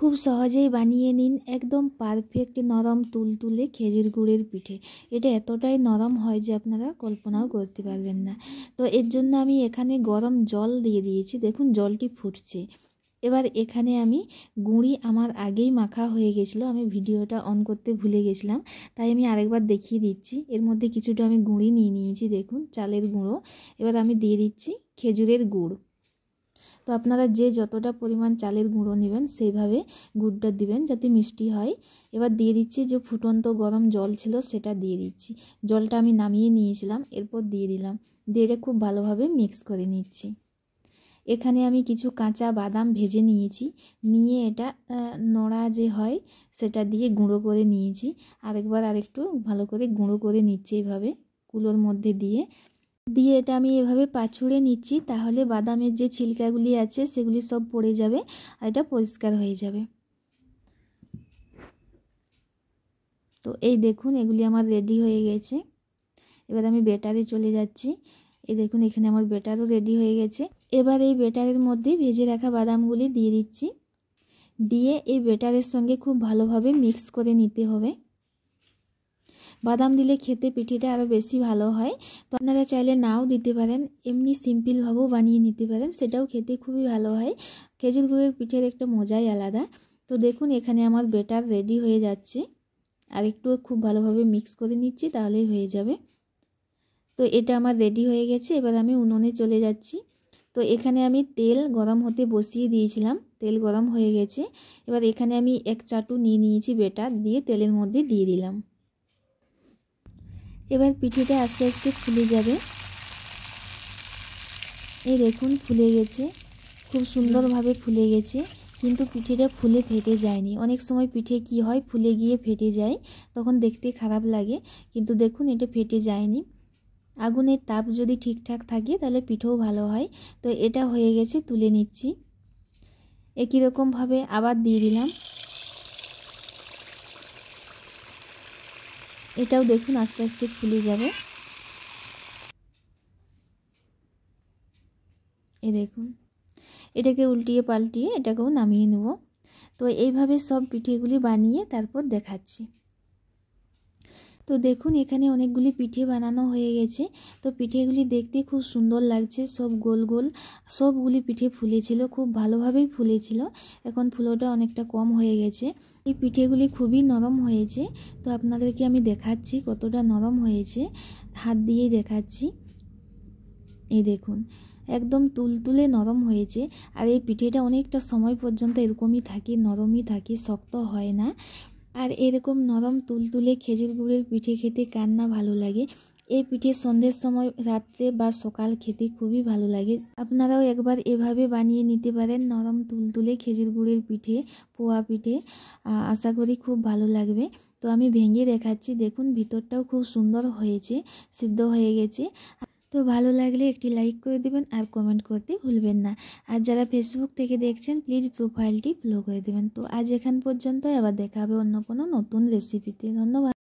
খুব সহজেই বানিয়ে নিন একদম পারফেক্ট নরম তুলতুলে খেজুর গুড়ের পিঠে। এটা এতটাই নরম হয় যে আপনারা কল্পনাও করতে পারবেন না। তো এর জন্য আমি এখানে গরম জল দিয়ে দিয়েছি, দেখুন জলটি ফুটছে। এবার এখানে আমি গুঁড়ি আমার আগেই মাখা হয়ে গেছিলো, আমি ভিডিওটা অন করতে ভুলে গেছিলাম, তাই আমি আরেকবার দেখিয়ে দিচ্ছি। এর মধ্যে কিছুটা আমি গুঁড়ি নিয়ে নিয়েছি, দেখুন চালের গুঁড়ো। এবার আমি দিয়ে দিচ্ছি খেজুরের গুড়। তো আপনারা যে যতটা পরিমাণ চালের গুঁড়ো নেবেন সেইভাবে গুড়টা দিবেন যাতে মিষ্টি হয়। এবার দিয়ে দিচ্ছি যে ফুটন্ত গরম জল ছিল সেটা দিয়ে দিচ্ছি। জলটা আমি নামিয়ে নিয়েছিলাম, এরপর দিয়ে দিলাম। দিয়ে খুব ভালোভাবে মিক্স করে নিচ্ছি। এখানে আমি কিছু কাঁচা বাদাম ভেজে নিয়েছি, নিয়ে এটা নোড়া যে হয় সেটা দিয়ে গুঁড়ো করে নিয়েছি। আরেকটু ভালো করে গুঁড়ো করে নিচ্ছি এইভাবে কুলোর মধ্যে দিয়ে এটা আমি এভাবে পাছুড়ে নিচ্ছি, তাহলে বাদামের যে ছিলকাগুলি আছে সেগুলি সব পড়ে যাবে আর এটা পরিষ্কার হয়ে যাবে। তো এই দেখুন এগুলি আমার রেডি হয়ে গেছে। এবার আমি ব্যাটারে চলে যাচ্ছি। এই দেখুন এখানে আমার ব্যাটারও রেডি হয়ে গেছে। এবার এই ব্যাটারের মধ্যে ভেজে রাখা বাদামগুলি দিয়ে দিচ্ছি, দিয়ে এই ব্যাটারের সঙ্গে খুব ভালোভাবে মিক্স করে নিতে হবে। বাদাম দিলে খেতে পিঠেটা আরও বেশি ভালো হয়। তো আপনারা চাইলে নাও দিতে পারেন, এমনি সিম্পলভাবেও বানিয়ে নিতে পারেন, সেটাও খেতে খুবই ভালো হয়। খেজুর গুড়ের পিঠের একটা মজাই আলাদা। তো দেখুন এখানে আমার ব্যাটার রেডি হয়ে যাচ্ছে, আর একটু খুব ভালোভাবে মিক্স করে নিচ্ছি তাহলেই হয়ে যাবে। তো এটা আমার রেডি হয়ে গেছে। এবার আমি উনুনে চলে যাচ্ছি। তো এখানে আমি তেল গরম হতে বসিয়ে দিয়েছিলাম, তেল গরম হয়ে গেছে। এবার এখানে আমি এক চাটু নিয়ে নিয়েছি ব্যাটার, দিয়ে তেলের মধ্যে দিয়ে দিলাম। এবার পিঠেটা আস্তে আস্তে ফুলে যাবে। এই দেখুন ফুলে গেছে, খুব সুন্দরভাবে ফুলে গেছে, কিন্তু পিঠেটা ফুলে ফেটে যায়নি। অনেক সময় পিঠে কি হয় ফুলে গিয়ে ফেটে যায়, তখন দেখতে খারাপ লাগে, কিন্তু দেখুন এটা ফেটে যায়নি। আগুনের তাপ যদি ঠিকঠাক থাকে তাহলে পিঠেও ভালো হয়। তো এটা হয়ে গেছে, তুলে নিচ্ছি। একই রকমভাবে আবার দিয়ে দিলাম। এটাও দেখুন আস্তে আস্তে ফুলে যাবে। এই দেখুন এটাকে উল্টিয়ে পাল্টিয়ে এটাকেও নামিয়ে নেব। তো এইভাবে সব পিঠেগুলি বানিয়ে তারপর দেখাচ্ছি। তো দেখুন এখানে অনেকগুলি পিঠে বানানো হয়ে গেছে। তো পিঠেগুলি দেখতে খুব সুন্দর লাগছে, সব গোল গোল সবগুলি পিঠে ফুলেছিল, খুব ভালোভাবেই ফুলেছিল। এখন ফুলোটা অনেকটা কম হয়ে গেছে। এই পিঠেগুলি খুবই নরম হয়েছে। তো আপনাদেরকে আমি দেখাচ্ছি কতটা নরম হয়েছে, হাত দিয়েই দেখাচ্ছি। এই দেখুন একদম তুলতুলে নরম হয়েছে। আর এই পিঠেটা অনেকটা সময় পর্যন্ত এরকমই থাকে, নরমই থাকে, শক্ত হয় না। আর এরকম নরম তুলতুলে খেজুর গুড়ের পিঠে খেতে কার না ভালো লাগে। এই পিঠে সন্ধ্যের সময়, রাত্রে বা সকাল খেতে খুবই ভালো লাগে। আপনারাও একবার এভাবে বানিয়ে নিতে পারেন নরম তুলতুলে খেজুর গুড়ের পিঠে, পোয়া পিঠে। আশা করি খুব ভালো লাগবে। তো আমি ভেঙে দেখাচ্ছি, দেখুন ভিতরটাও খুব সুন্দর হয়েছে, সিদ্ধ হয়ে গেছে। তো ভালো লাগলে একটি লাইক করে দেবেন আর কমেন্ট করতে ভুলবেন না। আর যারা ফেসবুক থেকে দেখছেন প্লিজ প্রোফাইলটি ফলো করে দেবেন। তো আজ এখান পর্যন্ত, আবার দেখা হবে অন্য কোনো নতুন রেসিপিতে। ধন্যবাদ।